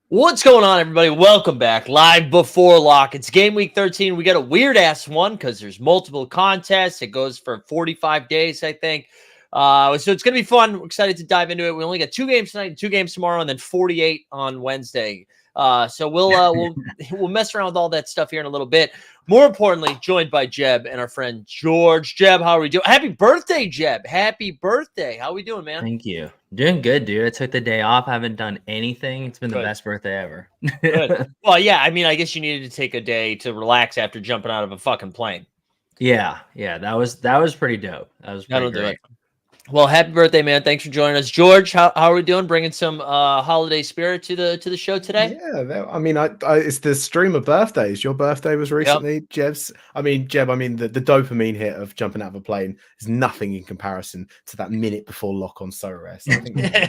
What's going on, everybody? Welcome back. Live before lock. It's game week 13. We got a weird ass one because there's multiple contests. It goes for 45 days, I think. So it's going to be fun. We're excited to dive into it. We only got 2 games tonight, and 2 games tomorrow, and then 48 on Wednesday. So we'll mess around with all that stuff here in a little bit. More importantly, joined by Jeb and our friend George. Jeb, how are we doing? Happy birthday, Jeb. Happy birthday. How are we doing, man? Thank you. Doing good, dude. I took the day off. I haven't done anything. It's been the best birthday ever. Good. Well, yeah, I mean, I guess you needed to take a day to relax after jumping out of a fucking plane. Yeah, that was pretty dope. That was pretty great. Well, happy birthday, man. Thanks for joining us. George, how are we doing? Bringing some holiday spirit to the show today? Yeah, I mean, it's the stream of birthdays. Your birthday was recently, yep. Jeb, the dopamine hit of jumping out of a plane is nothing in comparison to that minute before lock on Sorare. So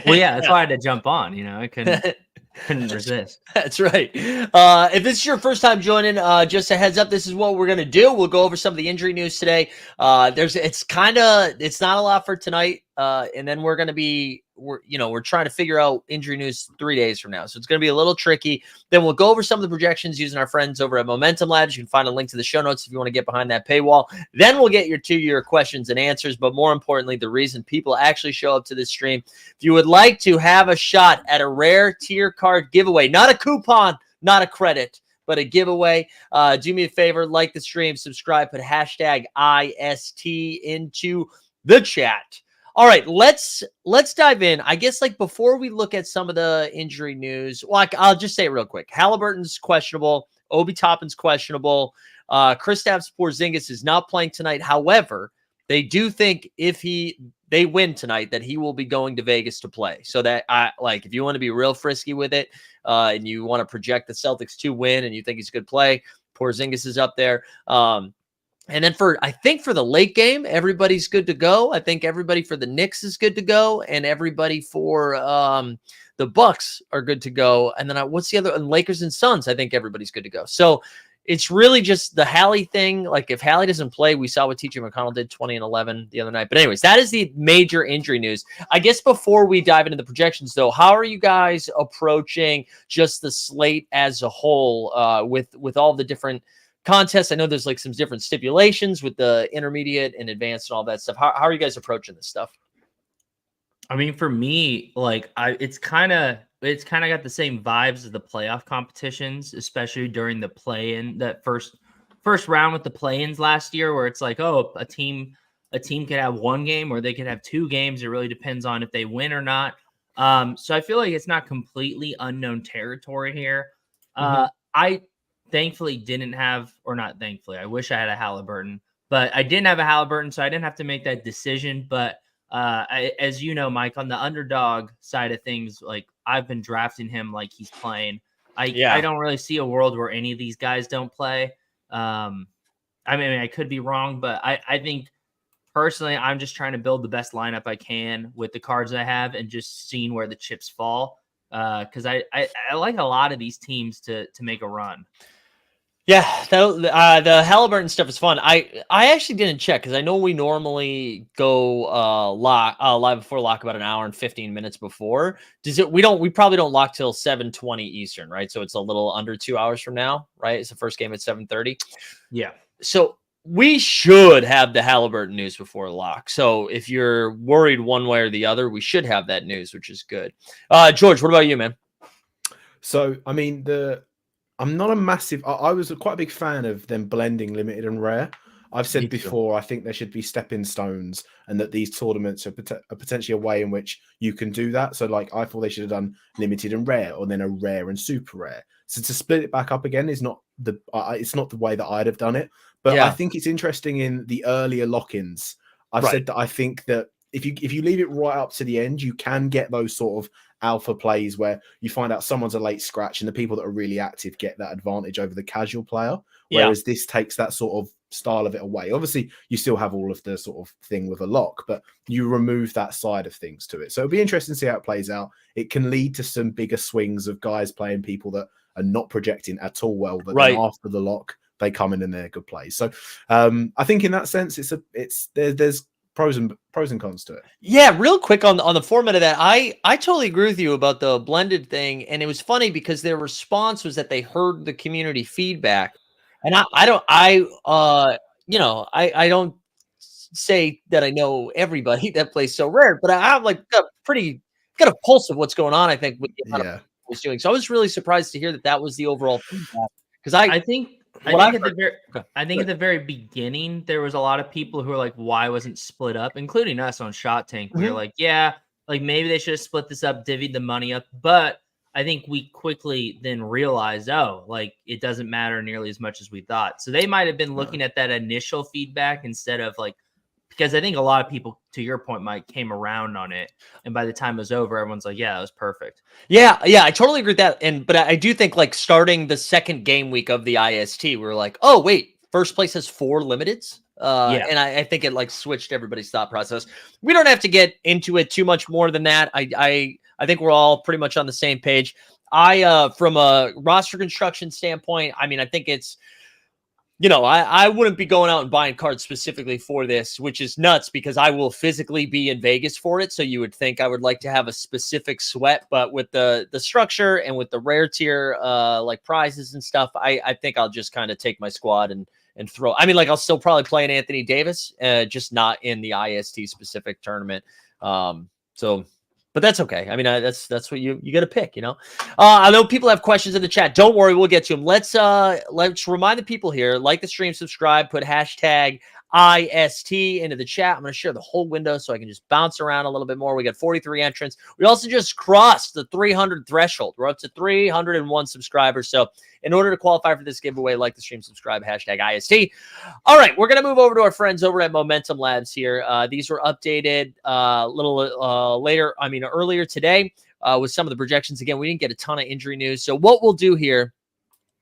well, yeah, that's why I had to jump on. I couldn't resist. That's right. If this is your first time joining, just a heads up, this is what we're going to do. We'll go over some of the injury news today. It's not a lot for tonight. And then we're trying to figure out injury news 3 days from now. So it's going to be a little tricky. Then we'll go over some of the projections using our friends over at Momentum Labs. You can find a link to the show notes if you want to get behind that paywall. Then we'll get to your questions and answers. But more importantly, the reason people actually show up to this stream. If you would like to have a shot at a rare tier card giveaway, not a coupon, not a credit, but a giveaway, do me a favor, like the stream, subscribe, put hashtag IST into the chat. All right, let's dive in. I guess before we look at some of the injury news, I'll just say it real quick. Halliburton's questionable. Obi Toppin's questionable. Kristaps Porzingis is not playing tonight. However, they do think if they win tonight that he will be going to Vegas to play. So that if you want to be real frisky with it and you want to project the Celtics to win and you think he's a good play, Porzingis is up there. And then I think for the late game, everybody's good to go. I think everybody for the Knicks is good to go, and everybody for the Bucks are good to go. And then what's the other? And Lakers and Suns, I think everybody's good to go. So it's really just the Hallie thing. If Hallie doesn't play, we saw what TJ McConnell did 20 and 11 the other night. But anyways, that is the major injury news. I guess before we dive into the projections, though, how are you guys approaching just the slate as a whole with all the different contests? I know there's some different stipulations with the intermediate and advanced and all that stuff. How are you guys approaching this stuff? I mean, for me, it's kind of got the same vibes as the playoff competitions, especially during the play-in, that first round with the play-ins last year, where it's a team could have 1 game or they could have 2 games. It really depends on if they win or not. So I feel like it's not completely unknown territory here. I thankfully didn't have, or not thankfully, I wish I had a Halliburton, but I didn't have a Halliburton, so I didn't have to make that decision. But as you know, Mike, on the underdog side of things, I've been drafting him like he's playing. I don't really see a world where any of these guys don't play. I mean, I could be wrong, but I think personally, I'm just trying to build the best lineup I can with the cards I have and just seeing where the chips fall. because I like a lot of these teams to make a run. Yeah, the Halliburton stuff is fun. I actually didn't check because I know we normally go live before lock about an hour and 15 minutes before. We probably don't lock till 7:20 Eastern, right? So it's a little under 2 hours from now, right? It's the first game at 7:30. Yeah. So we should have the Halliburton news before lock. So if you're worried one way or the other, we should have that news, which is good. George, what about you, man? So I mean I'm not a massive. I was quite a big fan of them blending limited and rare. I've said before, I think there should be stepping stones, and that these tournaments are potentially a way in which you can do that. So, like, I thought they should have done limited and rare, or then a rare and super rare. So to split it back up again is not it's not the way that I'd have done it. But I think it's interesting in the earlier lock-ins. I've said that I think that if you leave it right up to the end, you can get those sort of alpha plays where you find out someone's a late scratch and the people that are really active get that advantage over the casual player. Whereas this takes that sort of style of it away. Obviously, you still have all of the sort of thing with a lock, but you remove that side of things to it. So it'll be interesting to see how it plays out. It can lead to some bigger swings of guys playing people that are not projecting at all well, but then after the lock, they come in and they're good plays. So I think in that sense, there's pros and cons to it. Yeah, real quick on the format of that, I totally agree with you about the blended thing, and it was funny because their response was that they heard the community feedback, and I don't say that I know everybody that plays So Rare, but I have like got a pulse of what's going on. I think with the amount of was doing. So I was really surprised to hear that was the overall feedback because I think at the very beginning, there was a lot of people who were like, why wasn't split up, including us on Shot Tank. We were like, yeah, like maybe they should have split this up, divvied the money up. But I think we quickly then realized, like it doesn't matter nearly as much as we thought. So they might have been looking at that initial feedback instead of like, because I think a lot of people, to your point, Mike, came around on it. And by the time it was over, everyone's like, yeah, it was perfect. Yeah, I totally agree with that. But I do think like starting the second game week of the IST, we were like, oh, wait, first place has 4 limiteds. And I think it like switched everybody's thought process. We don't have to get into it too much more than that. I think we're all pretty much on the same page. From a roster construction standpoint, I mean, I think it's, I wouldn't be going out and buying cards specifically for this, which is nuts because I will physically be in Vegas for it. So you would think I would like to have a specific sweat, but with the structure and with the rare tier, like prizes and stuff, I think I'll just kind of take my squad and throw. I mean, like I'll still probably play an Anthony Davis, just not in the IST specific tournament. But that's okay. I mean, that's what you got to pick, I know people have questions in the chat. Don't worry, we'll get to them. Let's remind the people here, like the stream, subscribe, put hashtag IST into the chat. I'm going to share the whole window so I can just bounce around a little bit more. We got 43 entrants. We also just crossed the 300 threshold. We're up to 301 subscribers. So in order to qualify for this giveaway, like the stream, subscribe, hashtag IST. All right, we're going to move over to our friends over at Momentum Labs here. These were updated a little earlier today with some of the projections. Again, we didn't get a ton of injury news. So what we'll do here,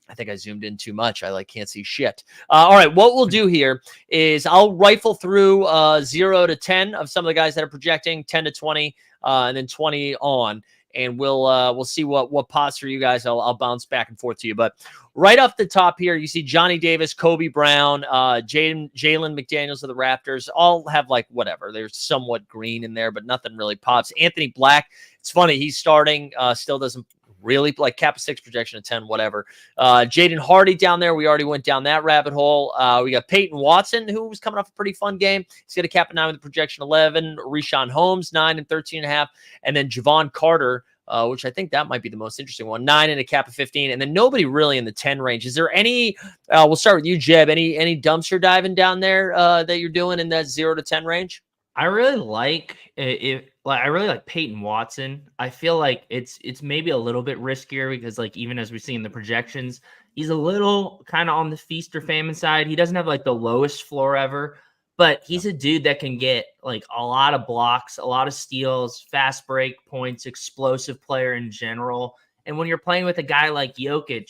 I think I zoomed in too much. I can't see shit. All right, what we'll do here is I'll rifle through 0 to 10 of some of the guys that are projecting, 10 to 20, and then 20 on, and we'll see what pops for you guys. I'll bounce back and forth to you. But right off the top here, you see Johnny Davis, Kobe Brown, Jalen McDaniels of the Raptors, all have like whatever. There's somewhat green in there, but nothing really pops. Anthony Black, it's funny, he's starting, still doesn't really like cap a 6 projection of 10, whatever. Jaden Hardy down there. We already went down that rabbit hole. We got Peyton Watson, who was coming off a pretty fun game. He's got a cap of 9 with a projection 11. Rishon Holmes, 9 and 13.5. And then Javon Carter, which I think that might be the most interesting one, 9 and a cap of 15. And then nobody really in the 10 range. Is there any, we'll start with you, Jeb, any dumpster diving down there that you're doing in that 0 to 10 range? I really like it. I really like Peyton Watson. I feel like it's maybe a little bit riskier because like even as we see in the projections, he's a little kind of on the feast or famine side. He doesn't have like the lowest floor ever, but he's a dude that can get like a lot of blocks, a lot of steals, fast break points, explosive player in general. And when you're playing with a guy like Jokic,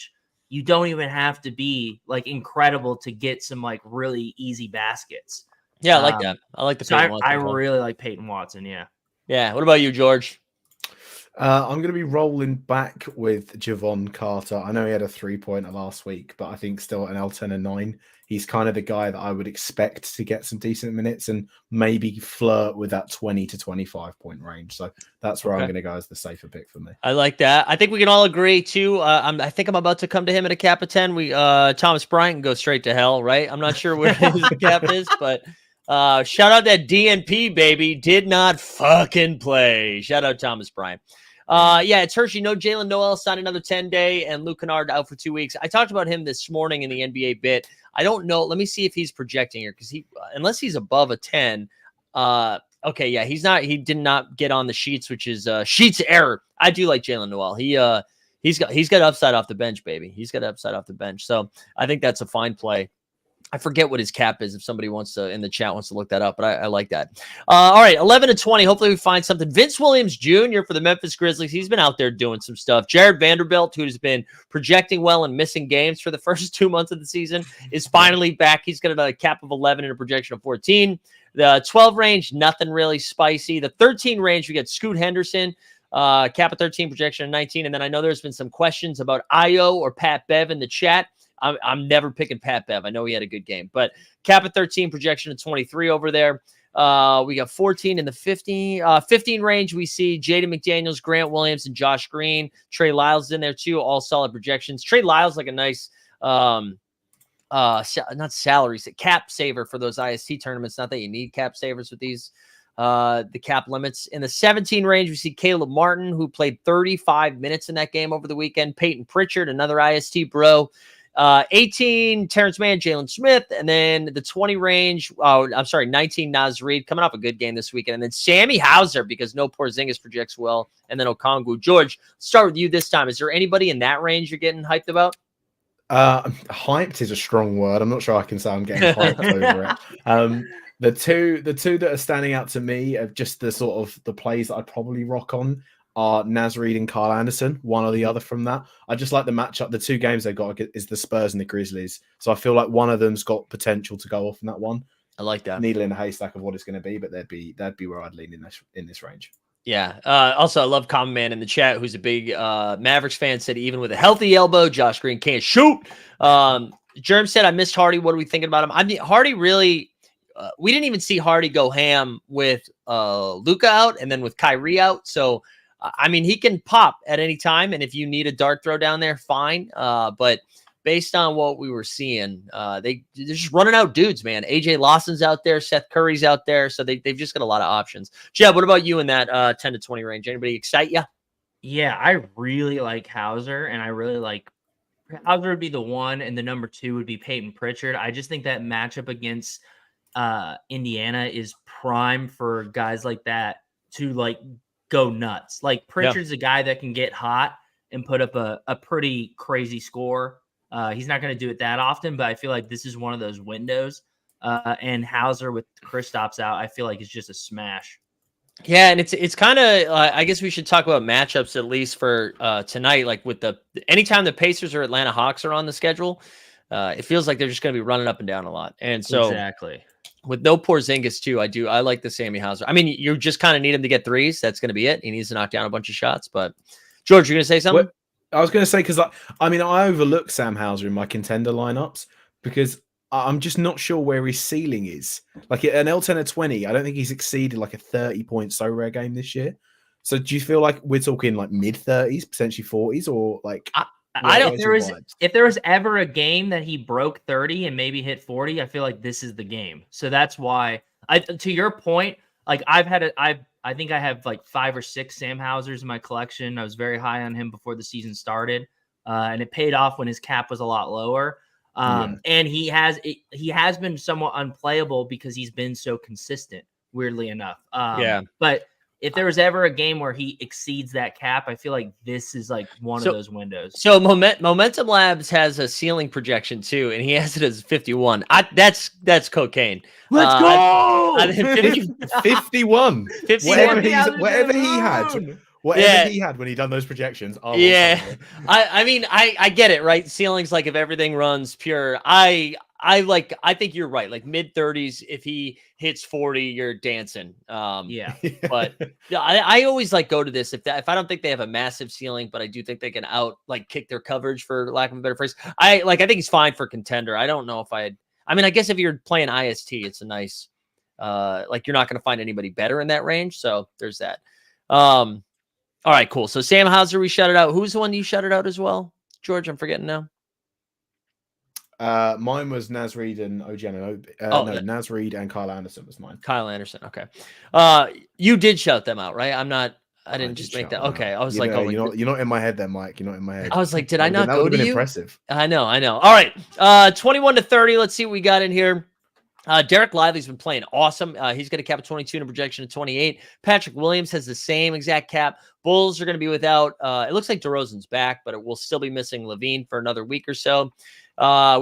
you don't even have to be like incredible to get some like really easy baskets. Yeah, I like that. I like the Peyton Watson. I really like Peyton Watson. Yeah. Yeah. What about you, George? I'm going to be rolling back with Javon Carter. I know he had a 3-pointer last week, but I think still an L10 and 9. He's kind of the guy that I would expect to get some decent minutes and maybe flirt with that 20 to 25 point range. So that's where I'm going to go as the safer pick for me. I like that. I think we can all agree too. I think I'm about to come to him at a cap of 10. Thomas Bryant can go straight to hell, right? I'm not sure where his cap is, but shout out that DNP baby did not fucking play. Shout out Thomas Bryant. Yeah, it's Hershey. No Jalen Noel signed another 10-day, and Luke Kennard out for 2 weeks. I talked about him this morning in the NBA bit. I don't know. Let me see if he's projecting here because unless he's above a 10. Okay, yeah, he's not. He did not get on the sheets, which is sheets error. I do like Jalen Noel. He's got upside off the bench, baby. He's got upside off the bench. So I think that's a fine play. I forget what his cap is if somebody wants to in the chat wants to look that up, but I like that. All right, 11 to 20. Hopefully we find something. Vince Williams Jr. for the Memphis Grizzlies. He's been out there doing some stuff. Jared Vanderbilt, who's been projecting well and missing games for the first 2 months of the season, is finally back. He's got a cap of 11 and a projection of 14. The 12 range, nothing really spicy. The 13 range, we get Scoot Henderson. Cap of 13, projection of 19. And then I know there's been some questions about Io or Pat Bev in the chat. I'm never picking Pat Bev. I know he had a good game, but cap of 13, projection of 23 over there. We got 14 in the 15 range. We see Jaden McDaniels, Grant Williams, and Josh Green. Trey Lyles in there too. All solid projections. Trey Lyles like a nice, not salaries, cap saver for those IST tournaments. Not that you need cap savers with these, the cap limits. In the 17 range, we see Caleb Martin, who played 35 minutes in that game over the weekend. Peyton Pritchard, another IST bro. 18, Terrence Mann, Jalen Smith, and then the 20 range. 19, Naz Reid, coming off a good game this weekend. And then Sammy Hauser, because no Porzingis projects well. And then Okongwu. George, start with you this time. Is there anybody in that range you're getting hyped about? Hyped is a strong word. I'm not sure I can say I'm getting hyped over it. The two that are standing out to me of just the sort of the plays that I'd probably rock on are Naz Reid and Carl Anderson, one or the other from that. I just like the matchup. The two games they've got is the Spurs and the Grizzlies. So I feel like one of them's got potential to go off in that one. I like that. Needle in a haystack of what it's going to be, but that'd be where I'd lean in this range. Yeah. Also, I love Common Man in the chat, who's a big Mavericks fan, said even with a healthy elbow, Josh Green can't shoot. Germ said, I missed Hardy. What are we thinking about him? I mean, Hardy really... we didn't even see Hardy go ham with Luka out and then with Kyrie out. So, I mean, he can pop at any time. And if you need a dart throw down there, fine. But based on what we were seeing, they're just running out dudes, man. AJ Lawson's out there. Seth Curry's out there. So they've just got a lot of options. Jeb, what about you in that 10 to 20 range? Anybody excite you? Yeah, I really like Hauser, and I really like Hauser would be the one, and the number 2 would be Peyton Pritchard. I just think that matchup against Indiana is prime for guys like that to like go nuts. Like Pritchard's a guy that can get hot and put up a pretty crazy score. He's not going to do it that often, but I feel like this is one of those windows. And Hauser with Kristaps out, I feel like it's just a smash. Yeah, and it's kind of I guess we should talk about matchups at least for tonight. Like with anytime the Pacers or Atlanta Hawks are on the schedule, it feels like they're just going to be running up and down a lot. And so exactly. With no Porzingis too, I like the Sammy Hauser. I mean, you just kind of need him to get threes. That's going to be it. He needs to knock down a bunch of shots. But George, you're going to say something? I was going to say, because I overlook Sam Hauser in my contender lineups because I'm just not sure where his ceiling is. Like an L10 of 20, I don't think he's exceeded like a 30-point Sorare game this year. So do you feel like we're talking like mid 30s, potentially 40s, or like? I don't. If there was ever a game that he broke 30 and maybe hit 40, I feel like this is the game. So that's why to your point, like I think I have like 5 or 6 Sam Hausers in my collection. I was very high on him before the season started, and it paid off when his cap was a lot lower. And he has been somewhat unplayable because he's been so consistent, weirdly enough. But if there was ever a game where he exceeds that cap, I feel like this is like one of those windows. So Momentum Labs has a ceiling projection too, and he has it as 51. That's cocaine. Let's go! 51. 51. Whatever he had when he done those projections. I mean, I get it, right? Ceiling's like if everything runs pure. I I think you're right. Like mid-30s, if he hits 40, you're dancing. Yeah. But yeah, I always like go to this if I don't think they have a massive ceiling, but I do think they can kick their coverage, for lack of a better phrase. I think he's fine for contender. I don't know if I mean, I guess if you're playing IST, it's a nice you're not going to find anybody better in that range. So there's that. All right, cool. So Sam Hauser, we shouted out. Who's the one you shouted out as well? George, I'm forgetting now. Mine was Naz Reid and Ogiano. Naz Reid and Kyle Anderson was mine. Kyle Anderson. Okay. You did shout them out, right? I didn't just make that. Okay. I was you're not in my head there, Mike. You're not in my head. I was like, did I not that go would to have been you? Impressive. I know. All right. 21-30. Let's see what we got in here. Derek Lively's been playing awesome. He's got a cap of 22 and a projection of 28. Patrick Williams has the same exact cap. Bulls are going to be without. It looks like DeRozan's back, but it will still be missing Levine for another week or so.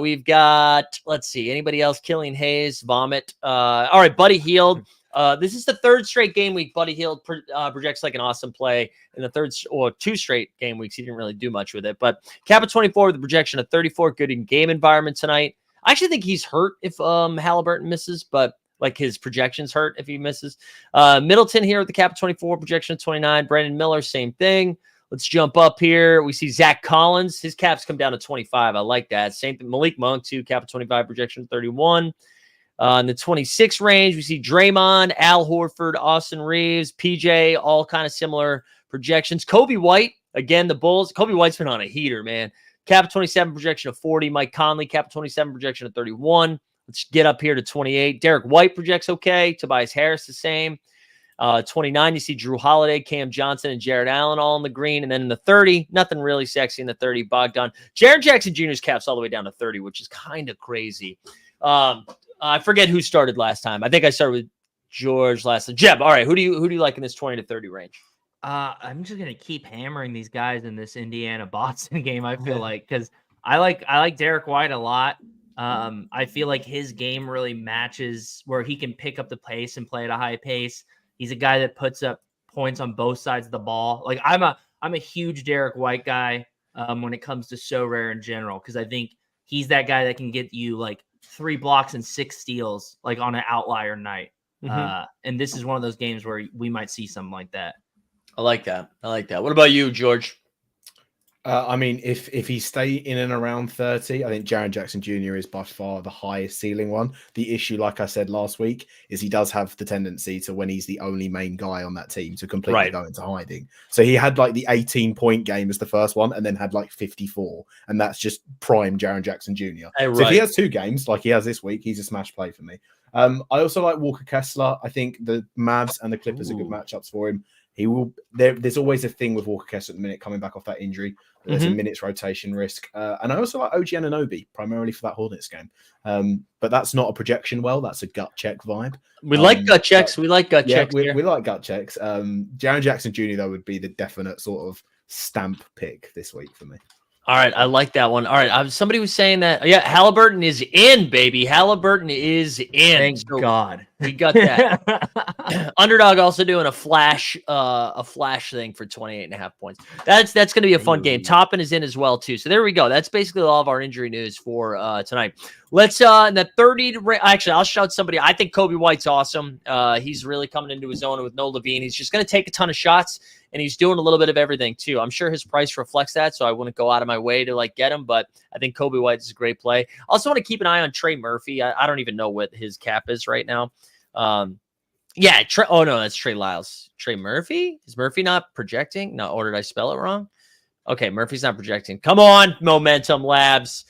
We've got, let's see, anybody else? Killian Hayes, Vomit. All right, Buddy Hield. This is the third straight game week. Buddy Hield projects like an awesome play in the 2 straight game weeks. He didn't really do much with it, but cap of 24 with a projection of 34. Good in game environment tonight. I actually think he's hurt if Halliburton misses, but like his projections hurt if he misses. Middleton here with the cap of 24, projection of 29. Brandon Miller, same thing. Let's jump up here. We see Zach Collins. His caps come down to 25. I like that. Same thing. Malik Monk, too. Cap of 25, projection of 31. In the 26 range, we see Draymond, Al Horford, Austin Reeves, PJ, all kind of similar projections. Kobe White, again, the Bulls. Kobe White's been on a heater, man. Cap of 27, projection of 40. Mike Conley, cap of 27, projection of 31. Let's get up here to 28. Derek White projects okay. Tobias Harris, the same. 29, you see Drew Holiday, Cam Johnson, and Jared Allen all in the green. And then in the 30, nothing really sexy in the 30. Bogdan. Jaren Jackson Jr.'s caps all the way down to 30, which is kind of crazy. I forget who started last time. I think I started with George last time. Jeb, all right, who do you like in this 20 to 30 range? I'm just gonna keep hammering these guys in this Indiana Boston game. I feel like, because I like Derek White a lot. I feel like his game really matches where he can pick up the pace and play at a high pace. He's a guy that puts up points on both sides of the ball. Like I'm a huge Derek White guy when it comes to Sorare in general, because I think he's that guy that can get you like 3 blocks and 6 steals like on an outlier night. And this is one of those games where we might see something like that. I like that. What about you, George? I mean, if he stay in and around 30, I think Jaren Jackson Jr. is by far the highest ceiling one. The issue, like I said last week, is he does have the tendency to, when he's the only main guy on that team, to completely go into hiding. So he had like the 18-point game as the first one, and then had like 54, and that's just prime Jaren Jackson Jr. So if he has 2 games like he has this week, he's a smash play for me. I also like Walker Kessler. I think the Mavs and the Clippers are good matchups for him. He will. There's always a thing with Walker Kessler at the minute, coming back off that injury. There's a minute's rotation risk. And I also like OG Anunoby, primarily for that Hornets game. But that's not a projection that's a gut check vibe. We like gut checks. We like gut checks. We like gut checks. Jaren Jackson Jr., though, would be the definite sort of stamp pick this week for me. All right, I like that one. All right, somebody was saying that. Yeah, Halliburton is in, baby. Halliburton is in. Thank God. We got that. Underdog also doing a flash thing for 28.5 points. That's going to be a fun game. Toppin is in as well too. So there we go. That's basically all of our injury news for tonight. Let's in the 30. Actually, I'll shout somebody. I think Kobe White's awesome. He's really coming into his own with no Levine. He's just going to take a ton of shots, and he's doing a little bit of everything too. I'm sure his price reflects that, so I wouldn't go out of my way to get him. But I think Kobe White is a great play. I also want to keep an eye on Trey Murphy. I don't even know what his cap is right now. That's Trey Lyles. Trey Murphy? Is Murphy not projecting? No, or did I spell it wrong? Okay, Murphy's not projecting. Come on, Momentum Labs.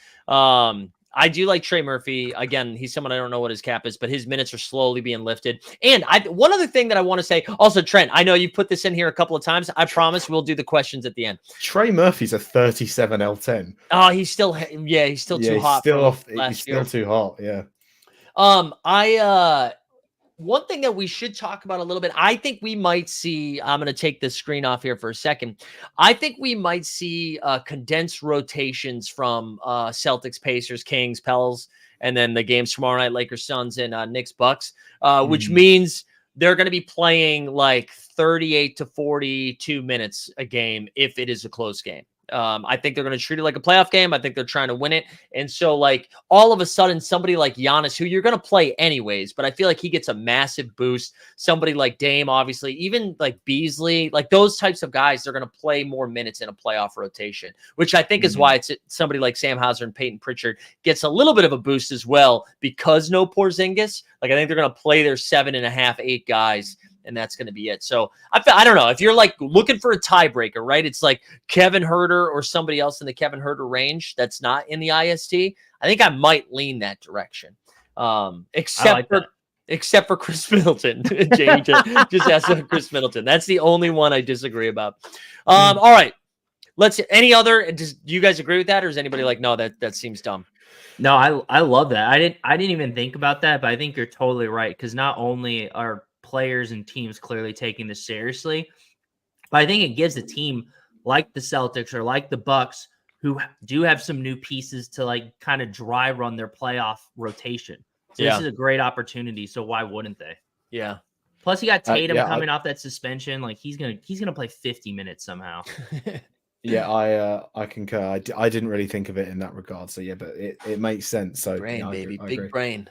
I do like Trey Murphy. Again, he's someone I don't know what his cap is, but his minutes are slowly being lifted. And one other thing that I want to say, also, Trent, I know you put this in here a couple of times. I promise we'll do the questions at the end. Trey Murphy's a 37 L10. Oh, he's still too hot. He's still too hot. Yeah. One thing that we should talk about a little bit, I think we might see, I'm going to take this screen off here for a second. I think we might see condensed rotations from Celtics, Pacers, Kings, Pels, and then the games tomorrow night, Lakers, Suns, and Knicks, Bucks, which means they're going to be playing like 38 to 42 minutes a game if it is a close game. I think they're going to treat it like a playoff game. I think they're trying to win it. And so, like, all of a sudden, somebody like Giannis, who you're going to play anyways, but I feel like he gets a massive boost. Somebody like Dame, obviously, even like Beasley, like those types of guys, they're going to play more minutes in a playoff rotation, which I think is why it's somebody like Sam Hauser and Peyton Pritchard gets a little bit of a boost as well, because no Porzingis. Like, I think they're going to play their 7.5, 8 guys, and that's going to be it. So I don't know if you're like looking for a tiebreaker, right? It's like Kevin Herter or somebody else in the Kevin Herter range that's not in the IST. I think I might lean that direction. Except for Chris Middleton. Jamie just asked about Chris Middleton. That's the only one I disagree about. All right. Any other, do you guys agree with that? Or is anybody like, no, that seems dumb? No, I love that. I didn't even think about that, but I think you're totally right. Because not only are players and teams clearly taking this seriously, but I think it gives a team like the Celtics or like the Bucks, who do have some new pieces to like kind of dry run their playoff rotation. So this is a great opportunity. So why wouldn't they? Yeah. Plus you got Tatum coming off that suspension. Like he's gonna play 50 minutes somehow. Yeah, I concur. I didn't really think of it in that regard. So yeah, but it makes sense. So brain, yeah, baby, I big agree. brain.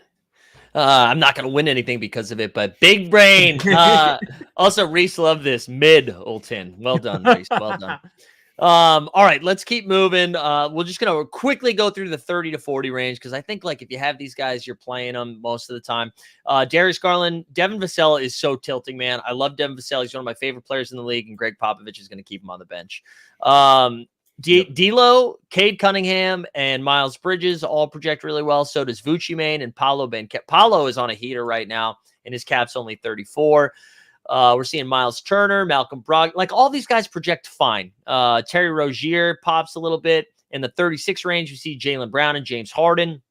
I'm not going to win anything because of it, but big brain. Also, Reese loved this Middleton. Well done, Reese. Well done. All right, let's keep moving. We're just going to quickly go through the 30 to 40 range because I think like if you have these guys, you're playing them most of the time. Darius Garland, Devin Vassell is so tilting, man. I love Devin Vassell. He's one of my favorite players in the league, and Greg Popovich is going to keep him on the bench. D'Lo, Cade Cunningham, and Miles Bridges all project really well. So does Vucci Main and Paolo Banchero. Paolo is on a heater right now, and his cap's only 34. We're seeing Miles Turner, Malcolm Brogdon. Like, all these guys project fine. Terry Rozier pops a little bit. In the 36 range, you see Jaylen Brown and James Harden.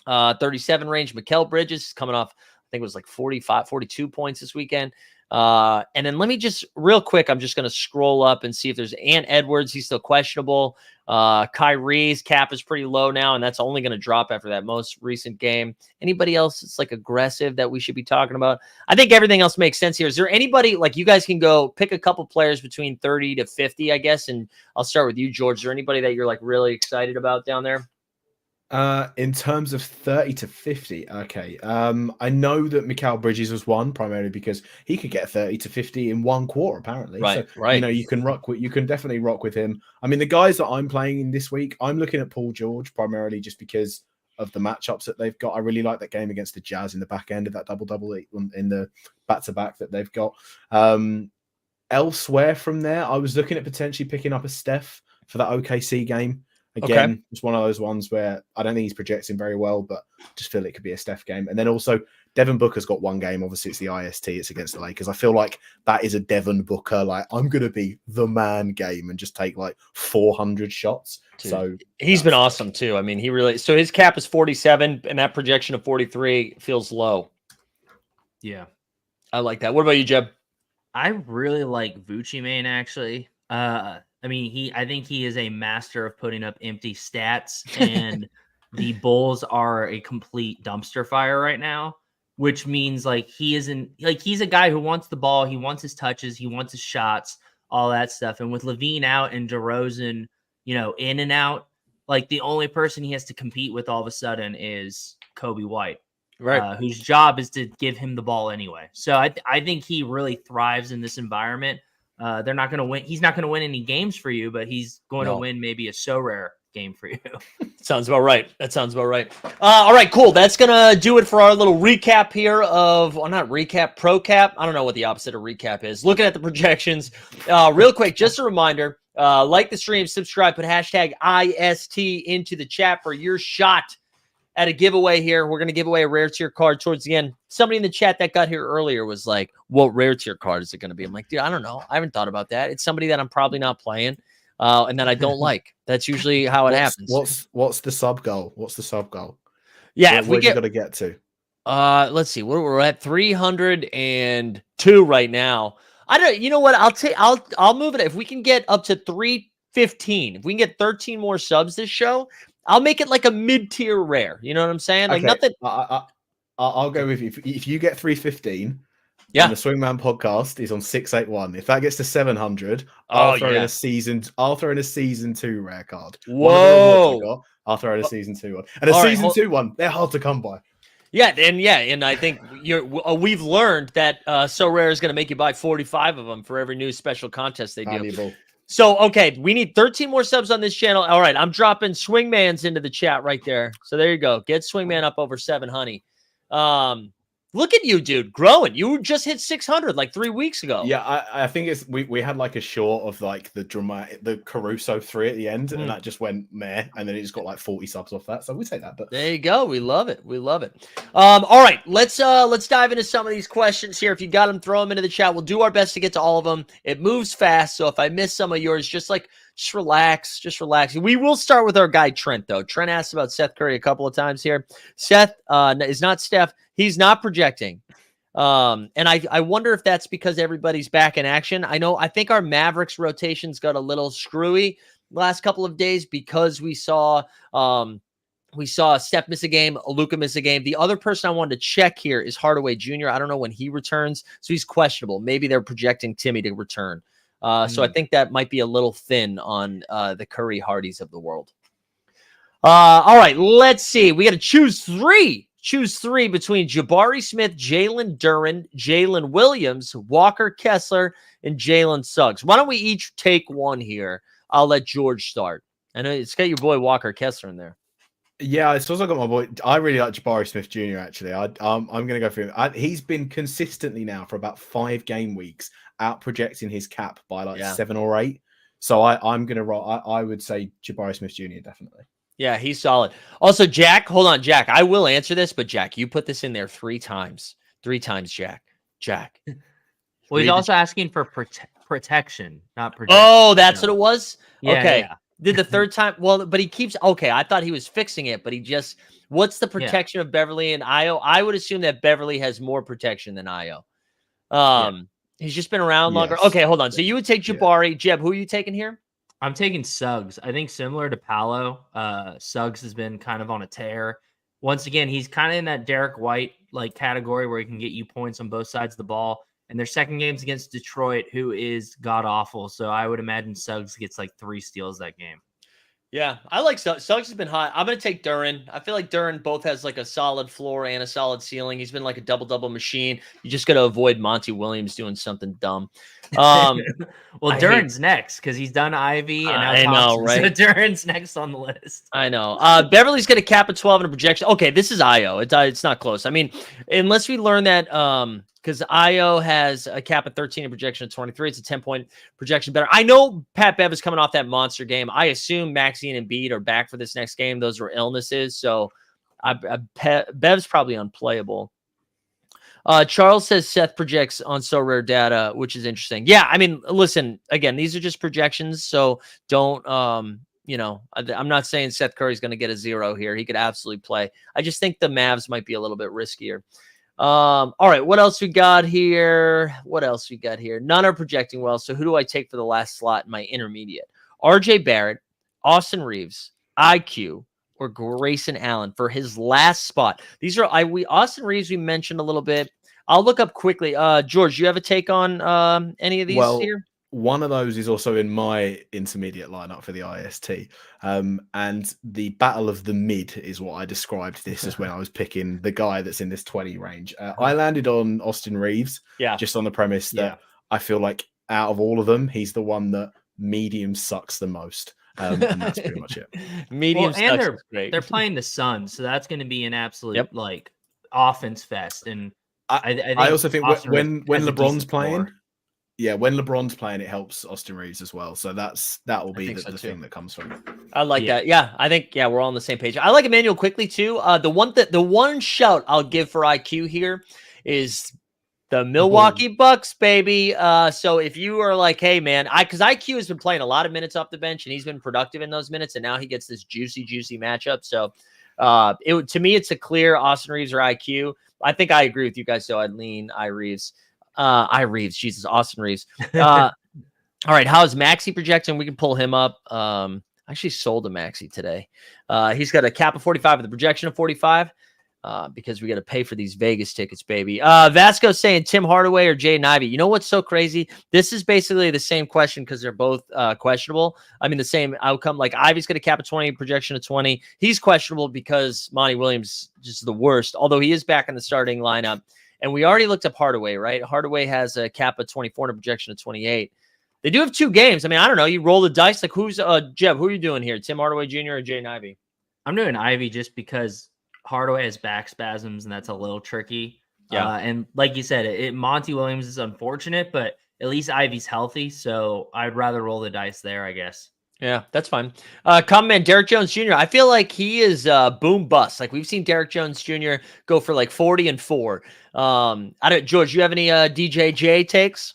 37 range, Mikal Bridges coming off, I think it was like 42 points this weekend. And then let me just real quick, I'm just going to scroll up and see if there's Ant Edwards. He's still questionable. Kyrie's cap is pretty low now, and that's only going to drop after that most recent game. Anybody else that's like aggressive that we should be talking about? I think everything else makes sense here. Is there anybody, like, you guys can go pick a couple players between 30 to 50, I guess, and I'll start with you, George. Is there anybody that you're like really excited about down there? In terms of 30 to 50, okay. I know that Mikal Bridges was one primarily because he could get 30 to 50 in one quarter, apparently. Right, so, right. You know, you can definitely rock with him. I mean, the guys that I'm playing in this week, I'm looking at Paul George primarily just because of the matchups that they've got. I really like that game against the Jazz in the back end of that double-double in the back-to-back that they've got. Elsewhere from there, I was looking at potentially picking up a Steph for that OKC game. Again, it's one of those ones where I don't think he's projecting very well, but just feel it could be a Steph game. And then also, Devin Booker's got one game. Obviously, it's the IST. It's against the Lakers. I feel like that is a Devin Booker, like, I'm going to be the man game and just take like 400 shots. Dude, so he's been awesome too. I mean, so his cap is 47, and that projection of 43 feels low. Yeah. I like that. What about you, Jeb? I really like Vucci Main, actually. I mean, I think he is a master of putting up empty stats, and the Bulls are a complete dumpster fire right now, which means like he's a guy who wants the ball, he wants his touches, he wants his shots, all that stuff. And with Levine out and DeRozan, in and out, like the only person he has to compete with all of a sudden is Kobe White, right? Whose job is to give him the ball anyway. So I think he really thrives in this environment. They're not going to win. He's not going to win any games for you, but he's going to win maybe a Sorare game for you. Sounds about right. That sounds about right. All right, cool. That's going to do it for our little recap here not recap, pro cap. I don't know what the opposite of recap is. Looking at the projections. Real quick, just a reminder, like the stream, subscribe, put hashtag IST into the chat for your shot at a giveaway here. We're going to give away a rare tier card towards the end. Somebody in the chat that got here earlier was like, what rare tier card is it going to be? I'm like, dude, I don't know. I haven't thought about that. It's somebody that I'm probably not playing and that I don't like. That's usually how it happens. What's the sub goal? What's the sub goal? Yeah, where you got to get to? Let's see. We're at 302 right now. I don't. You know what? I'll move it. If we can get up to 315, if we can get 13 more subs this show, I'll make it like a mid-tier rare. You know what I'm saying? Like nothing. I'll go with you. If you get 315, Yeah. And the Swingman podcast is on 681. If that gets to 700, Oh, I'll throw in yeah. a season 2 rare card. One of the rewards I Whoa. got, I'll throw in a season 2 one. And a All right, season 2 one, they're hard to come by. Yeah, and I think we've learned that Sorare is going to make you buy 45 of them for every new special contest they do. Valuable. So, okay, we need 13 more subs on this channel. All right, I'm dropping Swingman's into the chat right there. So there you go. Get Swingman up over 7, honey. Look at you, dude, growing. You just hit 600 like 3 weeks ago. Yeah, I think it's we had like a short of like the Caruso 3 at the end, and that just went meh, and then it just got like 40 subs off that. So we take that. But there you go. We love it. We love it. All right, let's dive into some of these questions here. If you got them, throw them into the chat. We'll do our best to get to all of them. It moves fast, so if I miss some of yours, just relax. Just relax. We will start with our guy Trent, though. Trent asked about Seth Curry a couple of times here. Seth is not Steph. He's not projecting. And I wonder if that's because everybody's back in action. I think our Mavericks rotations got a little screwy the last couple of days because we saw Steph miss a game, Luka miss a game. The other person I wanted to check here is Hardaway Jr. I don't know when he returns, so he's questionable. Maybe they're projecting Timmy to return. So I think that might be a little thin on the Curry Hardys of the world. All right, let's see. We got to choose three. Choose three between Jabari Smith, Jalen Duren, Jalen Williams, Walker Kessler, and Jalen Suggs. Why don't we each take one here? I'll let George start. I know it's got your boy Walker Kessler in there. Yeah, it's also got my boy. I really like Jabari Smith Jr. Actually, I'm going to go for him. He's been consistently now for about 5 game weeks out projecting his cap by like 7 or 8. So I'm going to roll. I would say Jabari Smith Jr. definitely. Yeah, he's solid. Also, Jack, hold on, Jack. I will answer this, but Jack, you put this in there 3 times. 3 times, Jack. Jack. Well, he's also asking for protection, not protection. Oh, that's what it was? Yeah, okay. Yeah. Did the third time? Well, but he keeps. Okay, I thought he was fixing it, but he just. What's the protection of Beverly and Io? I would assume that Beverly has more protection than Io. He's just been around longer. Okay, hold on. So you would take Jabari. Jeb, who are you taking here? I'm taking Suggs. I think similar to Paolo, Suggs has been kind of on a tear. Once again, he's kind of in that Derek White like category where he can get you points on both sides of the ball. And their second game's against Detroit, who is god awful. So I would imagine Suggs gets like 3 steals that game. Yeah, I like Suggs. Suggs has been hot. I'm going to take Duren. I feel like Duren both has like a solid floor and a solid ceiling. He's been like a double-double machine. You just got to avoid Monty Williams doing something dumb. Well, Duren's next because he's done Ivy and now I know, right? So Duren's next on the list. I know. Beverly's going to cap at 12 in a projection. Okay, this is Io. It's not close. I mean, unless we learn that because Io has a cap at 13 and projection at 23. It's a 10-point projection better. I know Pat Bev is coming off that monster game. I assume Maxey and Embiid are back for this next game. Those were illnesses. So Bev's probably unplayable. Charles says Seth projects on Sorare data, which is interesting. Yeah, I mean, listen, again, these are just projections. So don't, I'm not saying Seth Curry's going to get a 0 here. He could absolutely play. I just think the Mavs might be a little bit riskier. All right, what else we got here? None are projecting well. So who do I take for the last slot in my intermediate? RJ Barrett, Austin Reeves, IQ, or Grayson Allen for his last spot. These are Austin Reeves we mentioned a little bit. I'll look up quickly. George, you have a take on any of these here? One of those is also in my intermediate lineup for the IST. And the battle of the mid is what I described this as when I was picking the guy that's in this 20 range. I landed on Austin Reeves, just on the premise that I feel like out of all of them, he's the one that medium sucks the most. And that's pretty much it. Medium and sucks. they're playing the Suns, so that's going to be an absolute like offense fest. And I also think when LeBron's playing. Yeah, when LeBron's playing, it helps Austin Reeves as well. So that will be the thing that comes from it. I like that. Yeah, I think we're all on the same page. I like Emmanuel quickly too. The one shout I'll give for IQ here is the Milwaukee Bucks, baby. So if you are like, hey man, because IQ has been playing a lot of minutes off the bench and he's been productive in those minutes, and now he gets this juicy matchup. So to me, it's a clear Austin Reeves or IQ. I think I agree with you guys. So I'd lean Reeves. Austin Reeves. All right, how's Maxey projecting? We can pull him up. I actually sold a Maxey today. He's got a cap of 45 with a projection of 45. because we got to pay for these Vegas tickets, baby. Vasco saying Tim Hardaway or Jaden Ivey. You know what's so crazy? This is basically the same question because they're both questionable. I mean, the same outcome. Like Ivey's going to cap a 20, projection of 20. He's questionable because Monty Williams just the worst, although he is back in the starting lineup. And we already looked up Hardaway, right? Hardaway has a cap of 24 and a projection of 28. They do have 2 games. I mean, I don't know. You roll the dice. Like who's Jeb? Who are you doing here? Tim Hardaway Jr. or Jaden Ivey? I'm doing Ivy just because Hardaway has back spasms, and that's a little tricky. Yeah. And like you said, Monty Williams is unfortunate, but at least Ivy's healthy, so I'd rather roll the dice there, I guess. Yeah, that's fine. Common man, Derek Jones Jr. I feel like he is boom bust. Like we've seen Derek Jones Jr. go for like 40 and 4. I don't, George, you have any DJJ takes?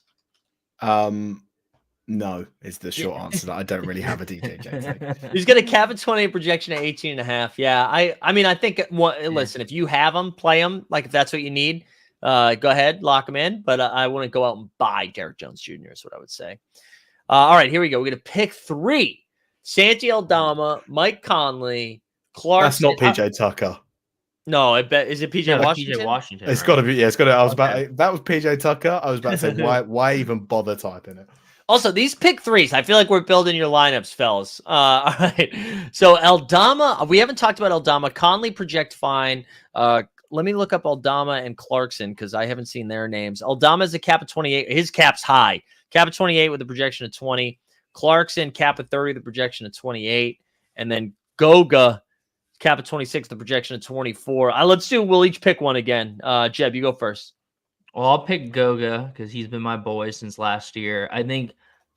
No, is the short answer. I don't really have a DJJ. He's got a cap of 20 projection at 18 and a half. Yeah, I mean, I think, listen, if you have them, play them. Like if that's what you need, go ahead, lock them in. But I wouldn't go out and buy Derek Jones Jr. is what I would say. All right, here we go. We're going to pick 3. Santi Aldama, Mike Conley, Clark. That's not PJ Tucker. No, I bet. Is it PJ Washington? PJ Washington. It's got to be. Yeah, it's got to. I was about. That was PJ Tucker. I was about to say, why even bother typing it? Also, these pick 3s, I feel like we're building your lineups, fellas. All right. So Aldama, we haven't talked about Aldama. Conley project fine. Let me look up Aldama and Clarkson because I haven't seen their names. Aldama is a cap of 28. His cap's high. Cap of 28 with a projection of 20. Clarkson, cap of 30, the projection of 28. And then Goga, cap of 26, the projection of 24. We'll each pick one again. Jeb, you go first. Well, I'll pick Goga because he's been my boy since last year. I think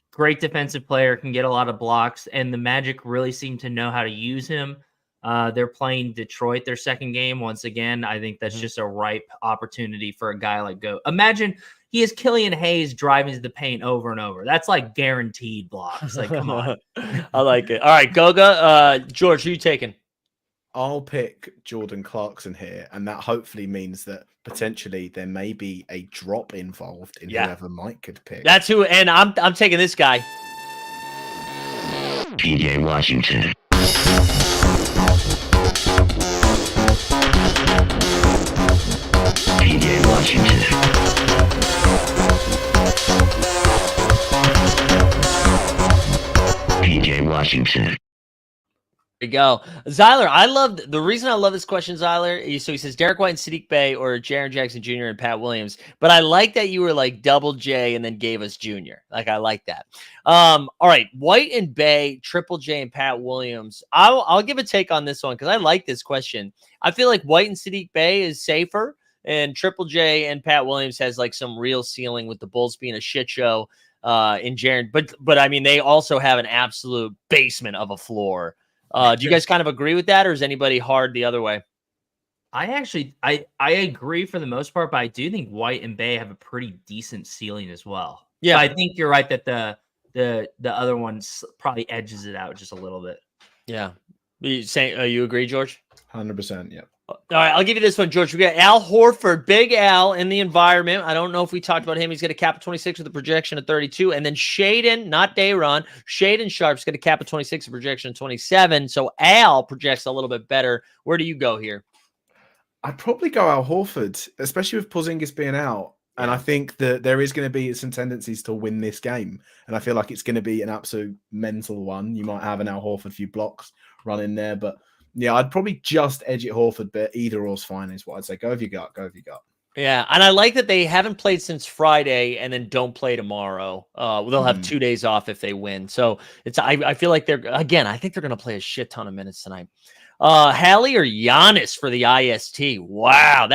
great defensive player, can get a lot of blocks, and the Magic really seem to know how to use him. They're playing Detroit their second game. Once again, I think that's just a ripe opportunity for a guy like Goga. Imagine he has Killian Hayes driving to the paint over and over. That's like guaranteed blocks. Like, come on. I like it. All right, Goga. George, who you taking? I'll pick Jordan Clarkson here, and that hopefully means that potentially there may be a drop involved in whoever Mike could pick. That's who, and I'm taking this guy. PJ Washington. PJ Washington. PJ Washington. There you go. Zyler, the reason I love this question, Zyler, so he says Derek White and Sadiq Bey or Jaren Jackson Jr. and Pat Williams. But I like that you were like double J and then gave us Jr. Like, I like that. All right. White and Bey, Triple J and Pat Williams. I'll give a take on this one because I like this question. I feel like White and Sadiq Bey is safer, and Triple J and Pat Williams has like some real ceiling with the Bulls being a shit show in Jaren. But I mean, they also have an absolute basement of a floor. Do you guys kind of agree with that, or is anybody hard the other way? I agree for the most part, but I do think White and Bey have a pretty decent ceiling as well. Yeah, but I think you're right that the other ones probably edges it out just a little bit. Yeah, you agree, George? 100%. Yeah. All right, I'll give you this one, George. We got Al Horford, Big Al in the environment. I don't know if we talked about him. He's got a cap of 26 with a projection of 32. And then Shaden, not Dayron, Shaden Sharp's got a cap of 26, a projection of 27. So Al projects a little bit better. Where do you go here? I'd probably go Al Horford, especially with Porzingis being out. And I think that there is going to be some tendencies to win this game. And I feel like it's going to be an absolute mental one. You might have an Al Horford few blocks run in there, but yeah, I'd probably just edge it Horford, but either or's fine is what I'd say. Go if you got. Yeah, and I like that they haven't played since Friday and then don't play tomorrow. They'll have 2 days off if they win. So I feel like I think they're going to play a shit ton of minutes tonight. Hallie or Giannis for the IST. Wow,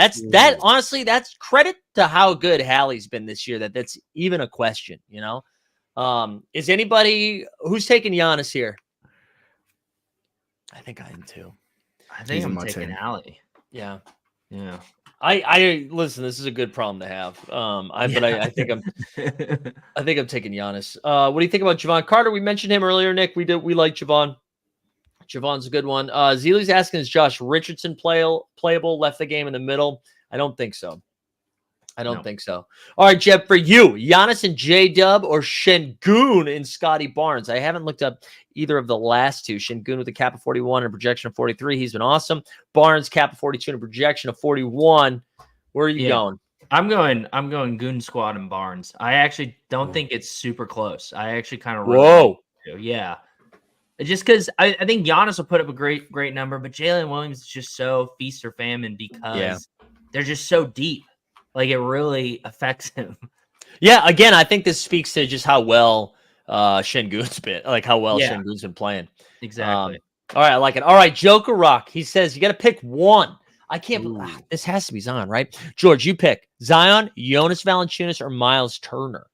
honestly, that's credit to how good Hallie's been this year. That's even a question, you know? Is anybody who's taking Giannis here? I think I am too. I think I'm taking Allie. Yeah. Yeah. I listen, this is a good problem to have. But I think I'm taking Giannis. What do you think about Javon Carter? We mentioned him earlier, Nick. We like Javon. Javon's a good one. Zeely's asking, is Josh Richardson playable? Left the game in the middle? I don't think so. I don't No. think so. All right, Jeb, for you, Giannis and J-Dub or Şengün and Scotty Barnes? I haven't looked up either of the last two. Şengün with a cap of 41 and a projection of 43. He's been awesome. Barnes cap of 42 and a projection of 41. Where are you going? I'm going Goon Squad and Barnes. I actually don't think it's super close. I actually kind of Whoa. yeah. Just because I think Giannis will put up a great number, but Jalen Williams is just so feast or famine because they're just so deep. Like it really affects him. Yeah, again, I think this speaks to just how well Şengün's been, like how well Şengün's been playing. Exactly. All right, I like it. All right, Joker Rock. He says you got to pick one. I can't believe this has to be Zion, right? George, you pick Zion, Jonas Valanciunas, or Miles Turner.